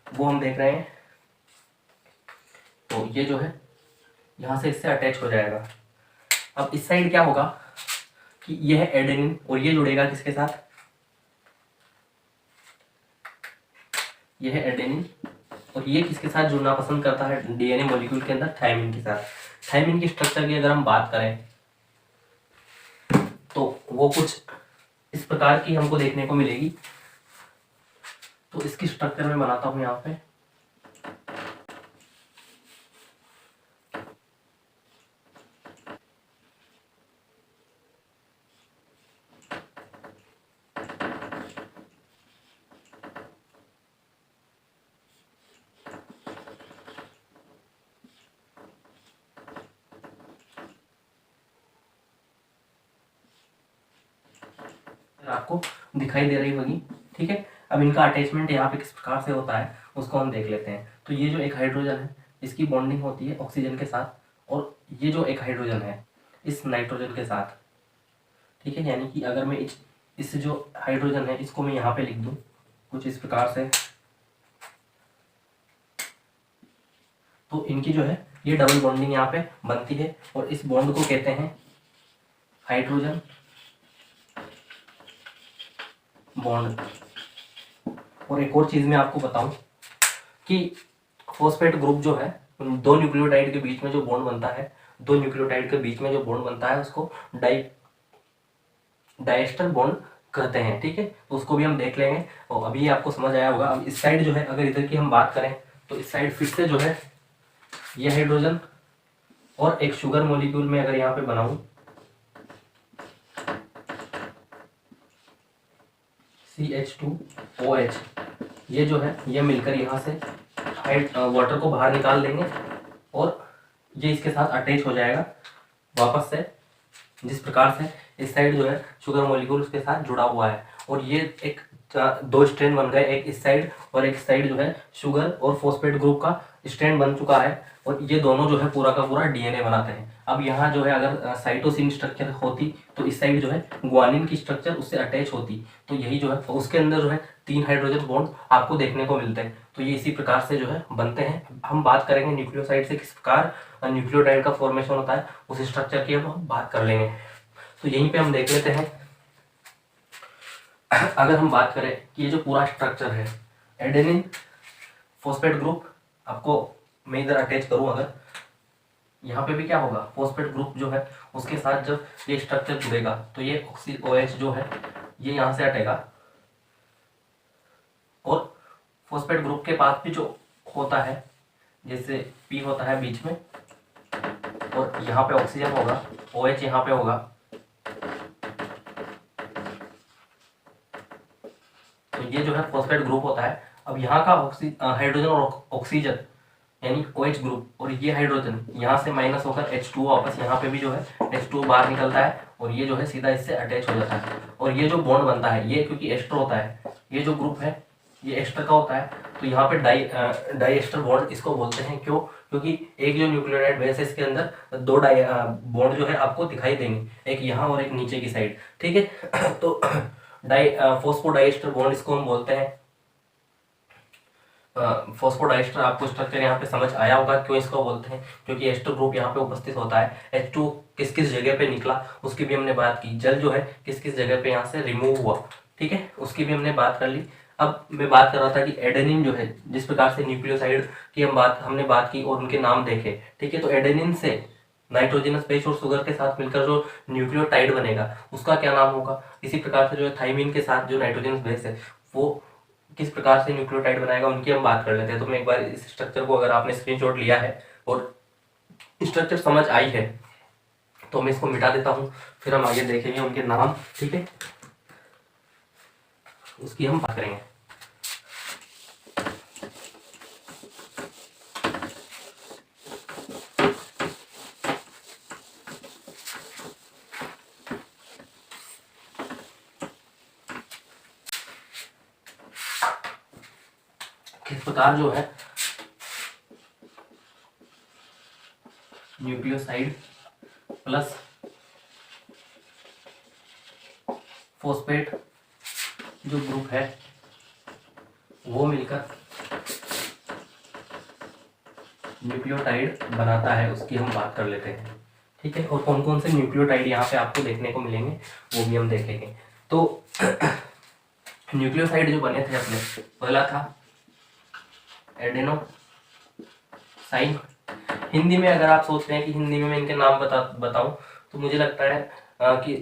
A: वो हम देख रहे हैं। तो ये जो है यहाँ से इससे अटैच हो जाएगा। अब इस साइड क्या होगा कि ये है एडेनिन, और ये जुड़ेगा किसके साथ, ये है एडेनिन, और ये किसके साथ जुड़ना पसंद करता है DNA मॉलिक्यूल के अंदर, थायमिन के साथ। थायमिन की स्ट्रक्चर की अगर हम बात करें तो वो कुछ इस प्रकार की हमको देखने को मिलेगी। तो इसकी स्ट्रक्चर मैं बनाता हूं यहाँ पे। आपको दिखाई दे रही होगी, ठीक है। अब इनका अटैचमेंट यहाँ पे किस प्रकार से होता है उसको हम देख लेते हैं। तो ये जो एक हाइड्रोजन है इसकी बॉन्डिंग होती है ऑक्सीजन के साथ, और ये जो एक हाइड्रोजन है इस नाइट्रोजन के साथ, ठीक है। यानी कि अगर मैं इस जो हाइड्रोजन है इसको मैं यहाँ पे लिख दूँ कुछ इस प्रकार से, तो इनकी जो है ये डबल बॉन्डिंग यहाँ पे बनती है, और इस बॉन्ड को कहते हैं हाइड्रोजन बॉन्ड। और एक और चीज मैं आपको बताऊं कि फॉस्फेट ग्रुप जो है दो न्यूक्लियोटाइड के बीच में जो बॉन्ड बनता है, दो न्यूक्लियोटाइड के बीच में जो बॉन्ड बनता है उसको डाइएस्टर बॉन्ड कहते हैं, ठीक है। तो उसको भी हम देख लेंगे, और अभी आपको समझ आया होगा। अब इस साइड जो है अगर इधर की हम बात करें तो इस साइड फिर से जो है ये हाइड्रोजन और एक शुगर मॉलिक्यूल में अगर यहाँ पे बनाऊं CH2OH, ये जो है ये मिलकर यहाँ से वाटर को बाहर निकाल देंगे, और ये इसके साथ अटैच हो जाएगा वापस से। जिस प्रकार से इस साइड जो है शुगर मॉलिक्यूल उसके साथ जुड़ा हुआ है, और ये एक दो स्ट्रैंड बन गए, एक इस साइड और एक साइड जो है शुगर और फॉस्फेट ग्रुप का स्ट्रैंड बन चुका है, और ये दोनों जो है पूरा का पूरा DNA बनाते हैं। अब यहाँ जो है अगर साइटोसिन स्ट्रक्चर होती तो इस साइड जो है ग्वानिन की स्ट्रक्चर उससे अटैच होती, तो यही जो है उसके अंदर जो है 3 हाइड्रोजन बॉन्ड आपको देखने को मिलते हैं। तो ये इसी प्रकार से जो है बनते हैं। हम बात करेंगे न्यूक्लियोसाइड से किस प्रकार न्यूक्लियोटाइड का फॉर्मेशन होता है, उस स्ट्रक्चर की हम बात कर लेंगे। तो यहीं पे हम देख लेते हैं। अगर हम बात करें कि ये जो पूरा स्ट्रक्चर है एडेनिन फॉस्फेट ग्रुप, आपको मैं इधर अटैच करूं अगर, यहाँ पे भी क्या होगा फॉस्फेट ग्रुप जो है उसके साथ जब ये स्ट्रक्चर जुड़ेगा तो ये OH जो है ये यहाँ से हटेगा, और फॉस्फेट ग्रुप के पास भी जो होता है जैसे P होता है बीच में, और यहाँ पे ऑक्सीजन होगा, OH यहाँ पे होगा। तो ये जो है फॉस्फेट ग्रुप होता है। अब यहाँ का हाइड्रोजन और ऑक्सीजन यानी OH ग्रुप और ये हाइड्रोजन यहाँ से माइनस होकर H2O वापस यहाँ पे भी जो है H2O बाहर निकलता है और ये जो है सीधा इससे अटैच हो जाता है। और ये जो बॉन्ड बनता है ये क्योंकि एस्टर होता है, ये जो ग्रुप है ये एस्टर का होता है, तो यहाँ पे डाई एस्टर बॉन्ड इसको बोलते हैं। क्यों? क्योंकि एक जो न्यूक्लियोटाइड बेस है इसके अंदर दो बॉन्ड जो है आपको दिखाई देंगे, एक यहाँ और एक नीचे की साइड। ठीक है तो फॉस्फोडाइएस्टर बॉन्ड इसको हम बोलते हैं। फॉस्फोडाइएस्टर आपको स्ट्रक्चर यहाँ पे समझ आया होगा क्यों इसको बोलते हैं, क्योंकि एस्टर ग्रुप यहाँ पे उपस्थित होता है। H2 किस किस जगह पे निकला उसकी भी हमने बात की, जल जो है किस किस जगह पे यहाँ से रिमूव हुआ, ठीक है, उसकी भी हमने बात कर ली। अब मैं बात कर रहा था कि एडेनिन जो है, जिस प्रकार से न्यूक्लियोसाइड की हमने बात की और उनके नाम देखे, ठीक है, तो एडेनिन से नाइट्रोजनस बेस और शुगर के साथ मिलकर जो न्यूक्लियोटाइड बनेगा उसका क्या नाम होगा। इसी प्रकार से जो है थाइमिन के साथ जो नाइट्रोजनस बेस है वो किस प्रकार से न्यूक्लियोटाइड बनाएगा उनकी हम बात कर लेते हैं। तो मैं एक बार इस स्ट्रक्चर को, अगर आपने स्क्रीनशॉट लिया है और स्ट्रक्चर समझ आई है तो मैं इसको मिटा देता हूँ, फिर हम आगे देखेंगे उनके नाम, ठीक है, उसकी हम बात करेंगे। किस प्रकार जो है न्यूक्लियोसाइड प्लस फॉस्फेट जो ग्रुप है वो मिलकर न्यूक्लियोटाइड बनाता है, उसकी हम बात कर लेते हैं, ठीक है। और कौन कौन से न्यूक्लियोटाइड यहाँ पे आपको देखने को मिलेंगे वो भी हम देखेंगे। तो न्यूक्लियोसाइड जो बने थे अपने, पहला था एडेनोसाइन। हिंदी में अगर आप सोच रहे हैं कि हिंदी में मैं इनके नाम बताऊं तो मुझे लगता है कि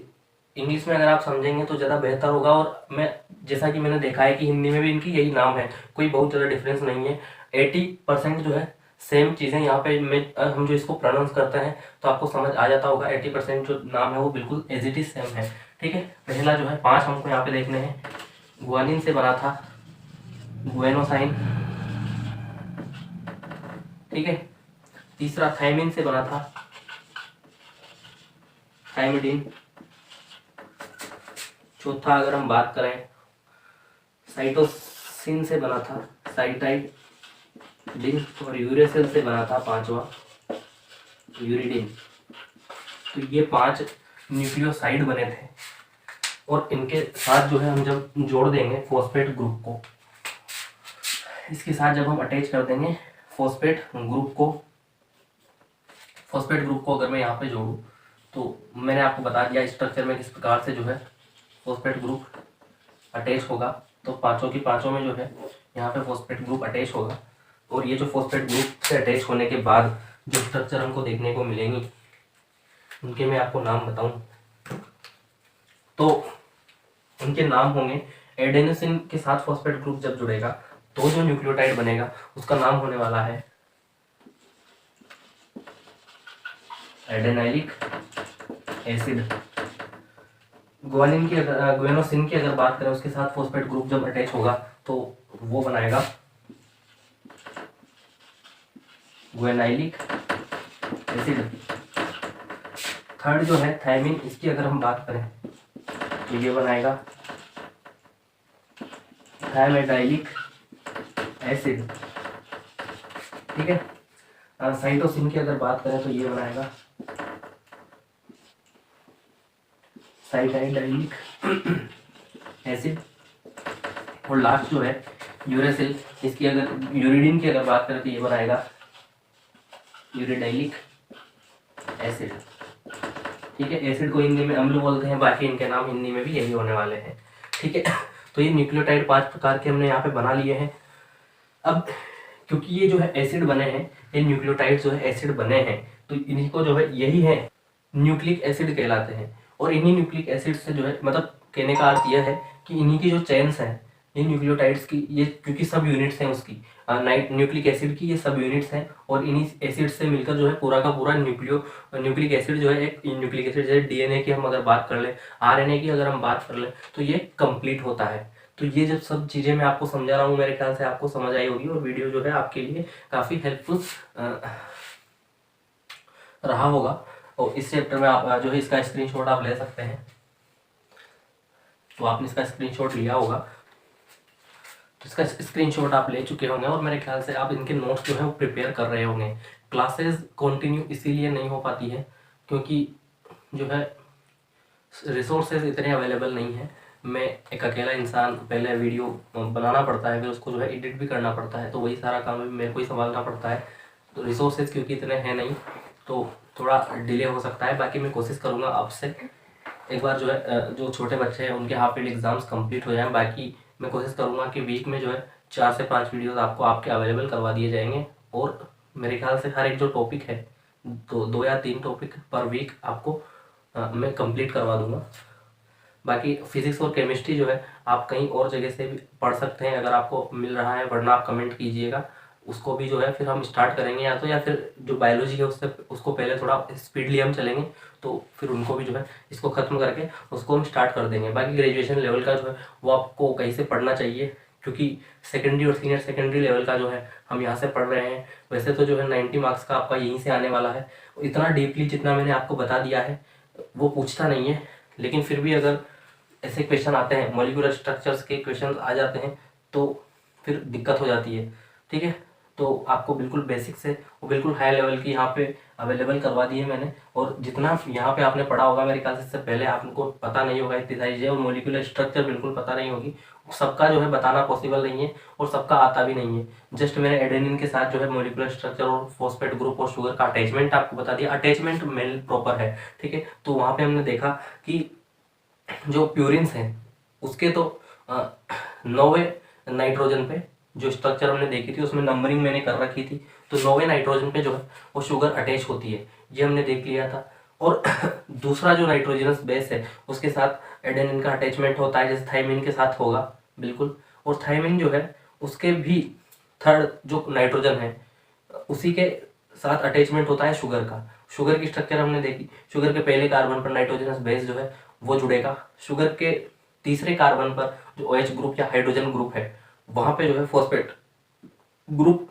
A: इंग्लिश में अगर आप समझेंगे तो ज़्यादा बेहतर होगा। और मैं जैसा कि मैंने देखा है कि हिंदी में भी इनकी यही नाम है, कोई बहुत ज़्यादा डिफरेंस नहीं है। 80% जो है सेम चीज़ें यहाँ पे हम जो इसको प्रोनाउंस करते हैं तो आपको समझ आ जाता होगा। 80% जो नाम है वो बिल्कुल एज इट इज सेम है, ठीक है। पहला जो है 5 हमको यहाँ पे देखने हैं। गुआनिन से बना था गुएनोसाइन, ठीक है। तीसरा थायमिन से बना था थायमिडिन। चौथा अगर हम बात करें साइटोसिन से बना था साइटाइडिन। और यूरेसिल से बना था 5वां यूरिडिन। तो ये 5 न्यूक्लियोसाइड बने थे और इनके साथ जो है हम जब जोड़ देंगे फॉस्फेट ग्रुप को, इसके साथ जब हम अटैच कर देंगे फॉस्फेट ग्रुप को अगर मैं यहाँ पे जोड़ूँ तो मैंने आपको बता दिया स्ट्रक्चर में किस प्रकार से जो है फॉस्फेट ग्रुप अटैच होगा। तो पांचों की पांचों में जो है यहाँ पे फॉस्फेट ग्रुप अटैच होगा। और ये जो फॉस्फेट ग्रुप से अटैच होने के बाद जो स्ट्रक्चर हमको देखने को मिलेंगी उनके मैं आपको नाम बताऊं तो उनके नाम होंगे, एडेनोसिन के साथ फॉस्फेट ग्रुप जब जुड़ेगा तो जो न्यूक्लियोटाइड बनेगा उसका नाम होने वाला है एडेनाइलिक एसिड। गुएनोसिन की अगर बात करें उसके साथ फॉस्फेट ग्रुप जब अटैच होगा तो वो बनाएगा गुएनाइलिक एसिड। थर्ड जो है थायमिन, इसकी अगर हम बात करें तो ये बनाएगा थायमेडाइलिक एसिड, ठीक है। साइटोसिन की अगर बात करें तो ये बनाएगा साइटाइडाइलिक एसिड। और लास्ट जो है यूरेसिल, इसकी अगर यूरिडिन की अगर बात करें तो ये बनाएगा यूरिडाइलिक एसिड, ठीक है। एसिड को हिंदी में अम्ल बोलते हैं, बाकी इनके नाम हिंदी में भी यही होने वाले हैं, ठीक है। तो ये न्यूक्लियोटाइड 5 प्रकार के हमने यहाँ पे बना लिए हैं। अब क्योंकि ये जो है एसिड बने हैं, ये न्यूक्लियोटाइड जो है एसिड बने हैं, तो इन्हीं को जो है यही है न्यूक्लिक एसिड कहलाते हैं। और इन्हीं न्यूक्लिक एसिड से जो है, मतलब कहने का अर्थ यह है कि इन्हीं की जो चेन्स हैं ये न्यूक्लियोटाइड्स की ये क्योंकि सब यूनिट्स हैं उसकी नाइट न्यूक्लिक एसिड की, ये सब यूनिट्स हैं और इन्हीं एसिड से मिलकर जो है पूरा का पूरा न्यूक्लिक एसिड जो है, एक न्यूक्लिक एसिड जैसे डीएनए की हम अगर बात कर लें, आरएनए की अगर हम बात कर लें, तो ये कंप्लीट होता है। तो ये जब सब चीज़ें मैं आपको समझा रहा हूँ, मेरे ख्याल से आपको समझ आई होगी और वीडियो जो है आपके लिए काफ़ी हेल्पफुल रहा होगा। और इस चैप्टर में आप जो है इसका स्क्रीनशॉट आप ले सकते हैं। तो आपने इसका स्क्रीनशॉट लिया होगा, तो इसका स्क्रीनशॉट आप ले चुके होंगे और मेरे ख्याल से आप इनके नोट्स जो है वो प्रिपेयर कर रहे होंगे। क्लासेस कंटिन्यू इसीलिए नहीं हो पाती है क्योंकि जो है रिसोर्सेज इतने अवेलेबल नहीं है। मैं एक अकेला इंसान, पहले वीडियो बनाना पड़ता है, फिर उसको जो है एडिट भी करना पड़ता है, तो वही सारा काम भी मेरे को ही संभालना पड़ता है। तो रिसोर्सेज क्योंकि इतने हैं नहीं, तो थोड़ा डिले हो सकता है। बाकी मैं कोशिश करूँगा आपसे एक बार जो है जो छोटे बच्चे हैं उनके हाफ ईयरली एग्जाम्स कंप्लीट हो जाएं, बाकी मैं कोशिश करूँगा कि वीक में जो है 4 से 5 वीडियोस आपको आपके अवेलेबल करवा दिए जाएंगे। और मेरे ख्याल से हर एक जो टॉपिक है, तो 2 या 3 टॉपिक पर वीक आपको मैं कंप्लीट करवा दूँगा। बाकी फिजिक्स और केमिस्ट्री जो है आप कहीं और जगह से भी पढ़ सकते हैं, अगर आपको मिल रहा है, वरना आप कमेंट कीजिएगा, उसको भी जो है फिर हम स्टार्ट करेंगे या फिर जो बायोलॉजी है उसको पहले थोड़ा स्पीडली हम चलेंगे, तो फिर उनको भी जो है इसको ख़त्म करके उसको हम स्टार्ट कर देंगे। बाकी ग्रेजुएशन लेवल का जो है वो आपको कहीं से पढ़ना चाहिए, क्योंकि सेकेंडरी और सीनियर सेकेंडरी लेवल का जो है हम यहाँ से पढ़ रहे हैं। वैसे तो जो है 90 मार्क्स का आपका यहीं से आने वाला है। इतना डीपली जितना मैंने आपको बता दिया है वो पूछता नहीं है, लेकिन फिर भी अगर ऐसे क्वेश्चन आते हैं, मॉलिक्यूलर स्ट्रक्चर्स के क्वेश्चन आ जाते हैं, तो फिर दिक्कत हो जाती है। ठीक है, तो आपको बिल्कुल बेसिक से वो बिल्कुल हाई लेवल की यहाँ पे अवेलेबल करवा दी है मैंने। और जितना यहाँ पे आपने पढ़ा होगा मेरे ख्याल से इससे पहले आपको पता नहीं होगा इतनी सारी चीज़ें, और मॉलिक्यूलर स्ट्रक्चर बिल्कुल पता नहीं होगी, सबका जो है बताना पॉसिबल नहीं है और सबका आता भी नहीं है। जस्ट मैंने एडेनिन के साथ जो है मॉलिक्यूलर स्ट्रक्चर और फॉस्फेट ग्रुप और शुगर का अटैचमेंट आपको बता दिया। अटैचमेंट मेल प्रॉपर है, ठीक है। तो वहाँ पे हमने देखा कि जो प्यूरिन्स हैं उसके तो 9वें नाइट्रोजन पे जो स्ट्रक्चर हमने देखी थी उसमें नंबरिंग मैंने कर रखी थी, तो 9वें नाइट्रोजन पे जो है वो शुगर अटैच होती है, ये हमने देख लिया था। और दूसरा जो नाइट्रोजनस बेस है उसके साथ एडेनिन का अटैचमेंट होता है, जैसे थाइमिन के साथ होगा बिल्कुल। और थाइमिन जो है उसके भी थर्ड जो नाइट्रोजन है उसी के साथ अटैचमेंट होता है शुगर का। शुगर की स्ट्रक्चर हमने देखी, शुगर के पहले कार्बन पर नाइट्रोजनस बेस जो है वो जुड़ेगा, शुगर के तीसरे कार्बन पर जो OH ग्रुप या हाइड्रोजन ग्रुप है वहां पे जो है फॉस्फेट ग्रुप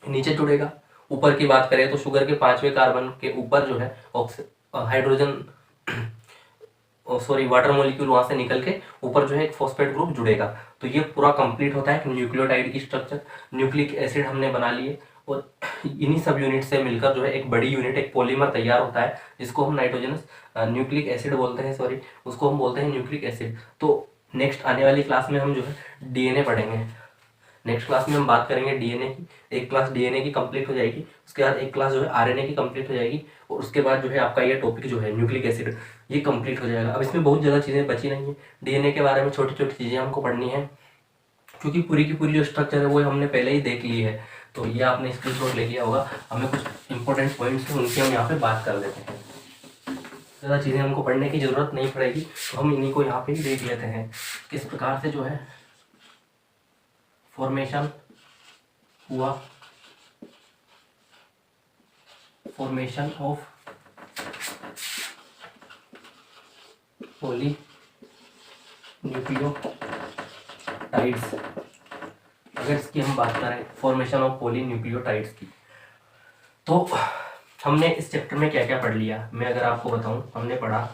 A: नीचे जुड़ेगा। ऊपर की बात करें तो शुगर के 5वें कार्बन के ऊपर जो है हाइड्रोजन सॉरी वाटर मॉलिक्यूल वहां से निकल के ऊपर जो है एक फॉस्फेट ग्रुप जुड़ेगा। तो ये पूरा कंप्लीट होता है न्यूक्लियोटाइड की स्ट्रक्चर। न्यूक्लिक एसिड हमने बना लिए और इन्हीं सब यूनिट से मिलकर जो है एक बड़ी यूनिट, एक पॉलीमर तैयार होता है जिसको हम नाइट्रोजनस न्यूक्लिक एसिड बोलते हैं, सॉरी उसको हम बोलते हैं न्यूक्लिक एसिड। तो नेक्स्ट आने वाली क्लास में हम जो है डीएनए पढ़ेंगे। नेक्स्ट क्लास में हम बात करेंगे डीएनए की। एक क्लास डीएनए की कंप्लीट हो जाएगी, उसके बाद एक क्लास जो है आरएनए की कंप्लीट हो जाएगी, और उसके बाद जो है आपका ये टॉपिक जो है न्यूक्लिक एसिड ये कंप्लीट हो जाएगा। अब इसमें बहुत ज़्यादा चीज़ें बची नहीं है, डीएनए के बारे में छोटी छोटी चीज़ें हमको पढ़नी है, क्योंकि पूरी की पूरी जो स्ट्रक्चर है वो हमने पहले ही देख ली है। तो ये आपने स्क्रीनशॉट ले लिया होगा, हमें कुछ इंपॉर्टेंट पॉइंट्स हैं उनकी हम यहाँ पे बात कर लेते हैं। ज़्यादा चीज़ें हमको पढ़ने की ज़रूरत नहीं पड़ेगी, तो हम इन्हीं को यहाँ पे ही देख लेते हैं किस प्रकार से जो है फॉर्मेशन हुआ, फॉर्मेशन ऑफ पॉली न्यूक्लियोटाइड्स। अगर इसकी हम बात करें फॉर्मेशन ऑफ पॉली न्यूक्लियोटाइड्स की, तो हमने इस चैप्टर में क्या क्या पढ़ लिया मैं अगर आपको बताऊं। हमने पढ़ा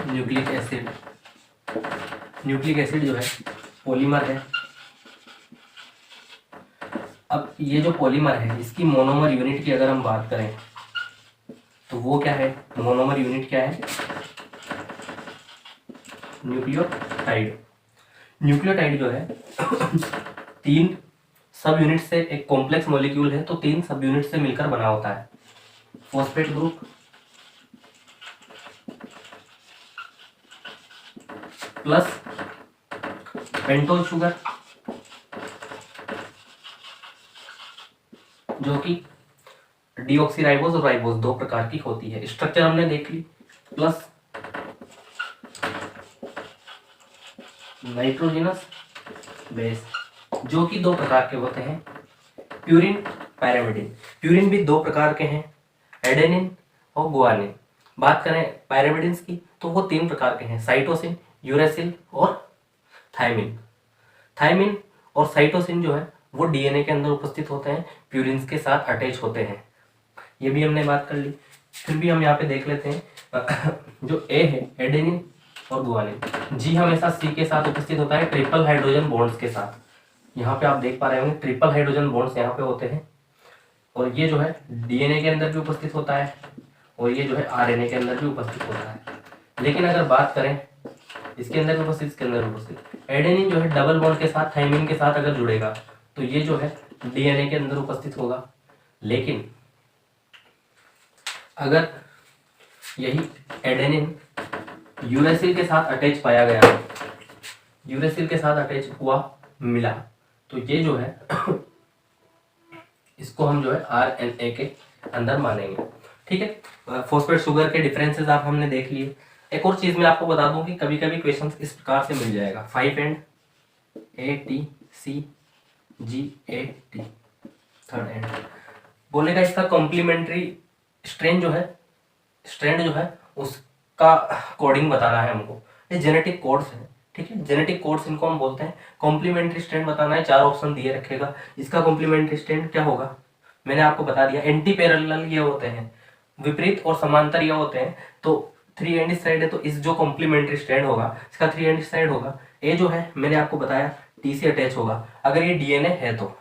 A: न्यूक्लिक एसिड। न्यूक्लिक एसिड जो है पॉलीमर है। अब ये जो पॉलीमर है इसकी मोनोमर यूनिट की अगर हम बात करें तो वो क्या है, मोनोमर यूनिट क्या है, न्यूक्लियोटाइड। न्यूक्लियोटाइड जो है 3 सब यूनिट से एक कॉम्प्लेक्स मॉलिक्यूल है, तो 3 सब यूनिट से मिलकर बना होता है। Phosphate group, plus pentose sugar जो कि डीऑक्सीराइबोज और राइबोज 2 प्रकार की होती है। स्ट्रक्चर हमने देख ली, प्लस नाइट्रोजिनस बेस, जो कि दो प्रकार के होते हैं, प्यूरिन, पैरामिडिन। प्यूरिन भी दो प्रकार के हैं, एडेनिन और गुआनिन। बात करें पैरामिडिन्स की तो वो तीन प्रकार के हैं, साइटोसिन, यूरेसिल और थायमिन। थायमिन और साइटोसिन जो है वो डीएनए के अंदर उपस्थित होते हैं, प्यूरिन्स के साथ अटैच होते हैं। ये भी हमने बात कर ली। फिर भी हम यहाँ पे देख लेते हैं जो ए है एडेनिन और गुआनिन, जी हमेशा सी के साथ उपस्थित होता है ट्रिपल हाइड्रोजन बॉन्ड्स के साथ। यहाँ पे आप देख पा रहे होंगे ट्रिपल हाइड्रोजन बॉन्ड्स यहाँ पे होते हैं, और ये जो है डीएनए के अंदर भी उपस्थित होता है और ये जो है आरएनए के अंदर भी उपस्थित होता है। लेकिन अगर बात करें इसके अंदर उपस्थित, इसके अंदर उपस्थित, एडेनिन जो है डबल बॉन्ड के साथ थायमिन के साथ अगर जुड़ेगा तो ये जो है डीएनए के अंदर उपस्थित होगा। लेकिन अगर यही एडेनिन यूरेसिल के साथ अटैच पाया गया, यूरेसिल के साथ अटैच हुआ मिला, तो ये जो है इसको हम जो है आरएनए के अंदर मानेंगे। ठीक है, फॉस्फेट शुगर के डिफरेंसेस आप हमने देख लिए। एक और चीज मैं आपको बता दूं कि कभी कभी क्वेश्चन इस प्रकार से मिल जाएगा, 5 एंड ATCGAT, थर्ड एंड बोलेगा इसका कॉम्प्लीमेंट्री स्ट्रेंड जो है उसका कोडिंग बताना है हमको। ये जेनेटिक कोड्स है, ठीक है, जेनेटिक कोड्स इनको हम बोलते हैं। कॉम्प्लीमेंट्री स्ट्रेंड बताना है, 4 ऑप्शन दिए रखेगा। इसका कॉम्प्लीमेंट्री स्ट्रेंड क्या होगा मैंने आपको बता दिया, एंटी पैरेलल ये होते हैं, विपरीत और समांतर ये होते हैं। तो 3 एंड साइड है तो इस जो कॉम्प्लीमेंट्री स्ट्रैंड होगा इसका 3 एंड साइड होगा। ए जो है मैंने आपको बताया टी से अटैच होगा। अगर ये डीएनए है तो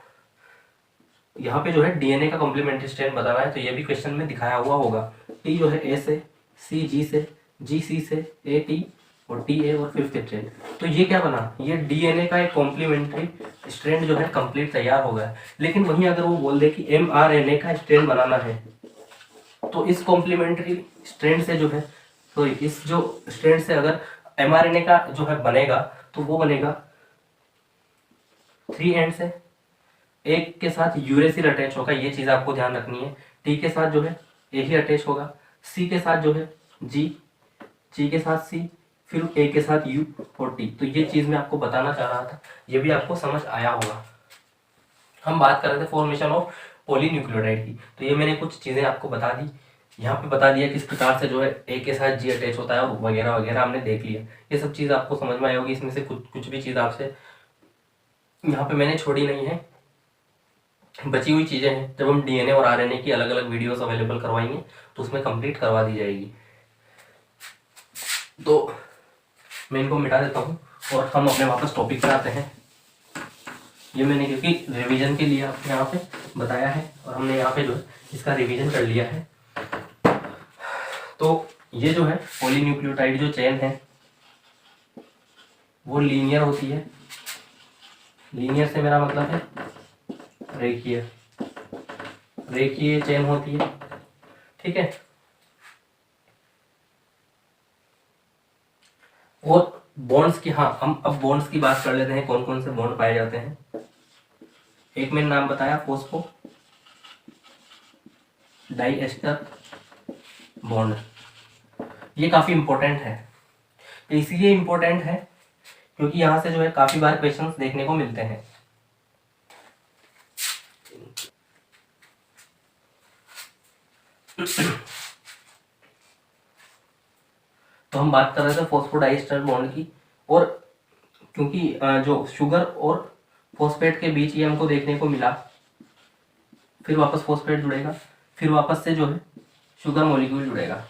A: यहाँ पे जो है डीएनए का कॉम्प्लीमेंट्री स्ट्रैंड बताना है, तो ये भी क्वेश्चन में दिखाया हुआ होगा। टी जो है ए से, सी जी से, जी सी से, ए टी और टी ए और फिफ्थ स्ट्रैंड। तो ये क्या बना, ये डीएनए का एक कॉम्प्लीमेंट्री स्ट्रैंड जो है कंप्लीट तैयार हो गया। लेकिन वहीं अगर वो बोल दे कि एमआरएनए का स्ट्रैंड बनाना है तो इस कॉम्प्लीमेंट्री स्ट्रैंड से जो है, तो इस जो स्ट्रैंड से अगर एमआरएनए का जो है बनेगा तो वो बनेगा 3 एंड से, एक के साथ यूरेसिल अटैच होगा, ये चीज आपको ध्यान रखनी है। टी के साथ जो है ए ही अटैच होगा, सी के साथ जो है जी, जी के साथ सी, फिर ए के साथ यू और टी। तो ये चीज मैं आपको बताना चाह रहा था, ये भी आपको समझ आया होगा। हम बात कर रहे थे फॉर्मेशन ऑफ पॉलीन्यूक्लियोटाइड की, तो ये मैंने कुछ चीजें आपको बता दी। यहाँ पे बता दिया किस प्रकार से जो है ए के साथ जी अटैच होता है और वगैरह वगैरह हमने देख लिया। ये सब चीज आपको समझ में आई होगी। इसमें से कुछ भी चीज आपसे यहाँ पे मैंने छोड़ी नहीं है, बची हुई चीजें हैं। जब हम डीएनए और आरएनए की अलग अलग वीडियोस अवेलेबल करवाएंगे तो उसमें कंप्लीट करवा दी जाएगी। तो मैं इनको मिटा देता हूँ और हम अपने वापस टॉपिक पे आते हैं। ये मैंने क्योंकि रिवीजन के लिए आपको यहाँ पे बताया है और हमने यहाँ पे जो है इसका रिवीजन कर लिया है। तो ये जो है पॉलीन्यूक्लियोटाइड जो चेन है वो लीनियर होती है। लीनियर से मेरा मतलब है रेखीय, रेखीय चेन होती है, ठीक है। और बॉन्ड्स की, हाँ हम अब बॉन्ड्स की बात कर लेते हैं, कौन कौन से बॉन्ड पाए जाते हैं। एक मैंने नाम बताया फॉस्फो डाइएस्टर बॉन्ड, ये काफी इंपॉर्टेंट है। इसलिए इंपॉर्टेंट है क्योंकि यहां से जो है काफी बार क्वेश्चंस देखने को मिलते हैं। तो हम बात कर रहे थे फॉस्फोडाइएस्टर बॉन्ड की, और क्योंकि जो शुगर और फॉस्फेट के बीच ये हमको देखने को मिला, फिर वापस फॉस्फेट जुड़ेगा, फिर वापस से जो है शुगर मॉलिक्यूल जुड़ेगा,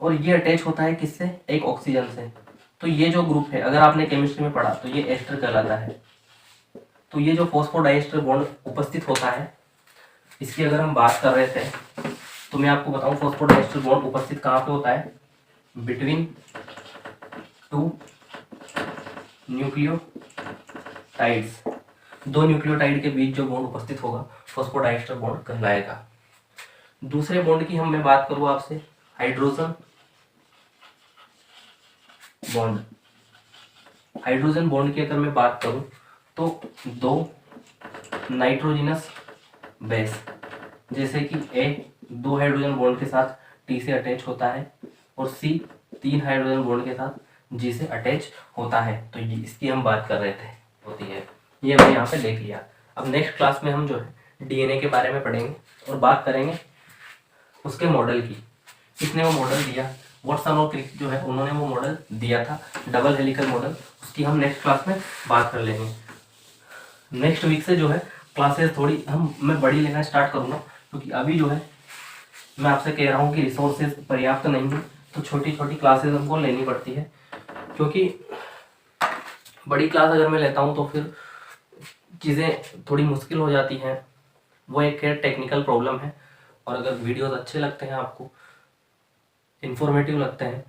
A: और ये अटैच होता है किससे, एक ऑक्सीजन से। तो ये जो ग्रुप है, अगर आपने केमिस्ट्री में पढ़ा तो ये एस्टर कहलाता है। तो ये जो फॉस्फोडाइएस्टर बॉन्ड उपस्थित होता है, इसकी अगर हम बात कर रहे थे तो मैं आपको बताऊं फॉस्फोडाइएस्टर बॉन्ड उपस्थित कहाँ पे होता है, बिटवीन 2 न्यूक्लियोटाइड्स, 2 न्यूक्लियोटाइड के बीच जो बॉन्ड उपस्थित होगा फॉस्फोडाइएस्टर बॉन्ड कहलाएगा। दूसरे बॉन्ड की हम मैं बात करूँ आपसे, हाइड्रोजन बॉन्ड। हाइड्रोजन बॉन्ड की अगर मैं बात करूं तो 2 नाइट्रोजिनस बेस, जैसे कि ए 2 हाइड्रोजन बॉन्ड के साथ टी से अटैच होता है और सी 3 हाइड्रोजन बॉन्ड के साथ जी से अटैच होता है। तो ये इसकी हम बात कर रहे थे, होती है, ये हमने यहाँ पे देख लिया। अब नेक्स्ट क्लास में हम जो है डीएनए के बारे में पढ़ेंगे और बात करेंगे उसके मॉडल की। किसने वो मॉडल दिया, वाटसन और क्रिक जो है उन्होंने वो मॉडल दिया था, डबल हेलिकल मॉडल। उसकी हम नेक्स्ट क्लास में बात कर लेंगे। नेक्स्ट वीक से जो है क्लासेस थोड़ी मैं बड़ी लेना स्टार्ट करूँगा, क्योंकि अभी जो है मैं आपसे कह रहा हूँ कि रिसोर्सेज पर्याप्त नहीं है, तो छोटी छोटी क्लासेस हमको लेनी पड़ती है। क्योंकि बड़ी क्लास अगर मैं लेता हूँ तो फिर चीज़ें थोड़ी मुश्किल हो जाती हैं, वो एक टेक्निकल प्रॉब्लम है। और अगर वीडियोस अच्छे लगते हैं, आपको इन्फॉर्मेटिव लगते हैं,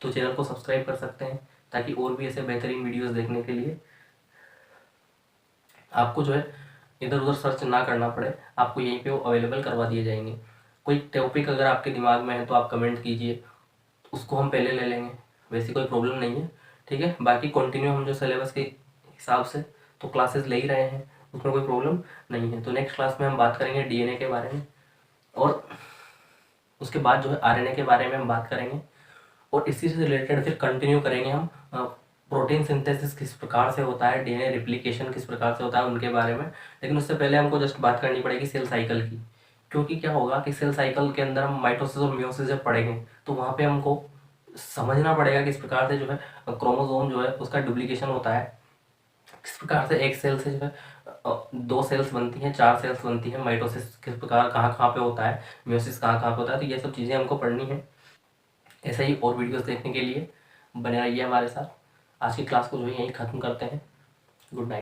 A: तो चैनल को सब्सक्राइब कर सकते हैं, ताकि और भी ऐसे बेहतरीन वीडियोस देखने के लिए आपको जो है इधर उधर सर्च ना करना पड़े, आपको यहीं पे वो अवेलेबल करवा दिए जाएंगे। कोई टॉपिक अगर आपके दिमाग में है तो आप कमेंट कीजिए, उसको हम पहले ले लेंगे, वैसी कोई प्रॉब्लम नहीं है, ठीक है। बाकी कंटिन्यू हम जो सिलेबस के हिसाब से तो क्लासेस ले ही रहे हैं, उसमें कोई प्रॉब्लम नहीं है। तो नेक्स्ट क्लास में हम बात करेंगे डीएनए के बारे में, और उसके बाद जो है आरएनए के बारे में हम बात करेंगे, और इसी से रिलेटेड फिर कंटिन्यू करेंगे हम प्रोटीन सिंथेसिस किस प्रकार से होता है, डीएनए रिप्लिकेशन किस प्रकार से होता है, उनके बारे में। लेकिन उससे पहले हमको जस्ट बात करनी पड़ेगी सेल साइकिल की, क्योंकि क्या होगा कि सेल साइकिल के अंदर हम माइटोसिस और मियोसिस जब पढ़ेंगे तो वहाँ पे हमको समझना पड़ेगा किस प्रकार से जो है क्रोमोसोम जो है उसका डुप्लीकेशन होता है, किस प्रकार से एक सेल से जो है 2 सेल्स बनती हैं, 4 सेल्स बनती हैं, माइटोसिस किस प्रकार कहाँ कहाँ पे होता है, मियोसिस कहाँ कहाँ पे होता है। तो ये सब चीज़ें हमको पढ़नी है। ऐसे ही और वीडियोस देखने के लिए बने रहिए हमारे साथ। आज की क्लास को जो है यहीं ख़त्म करते हैं। Good night.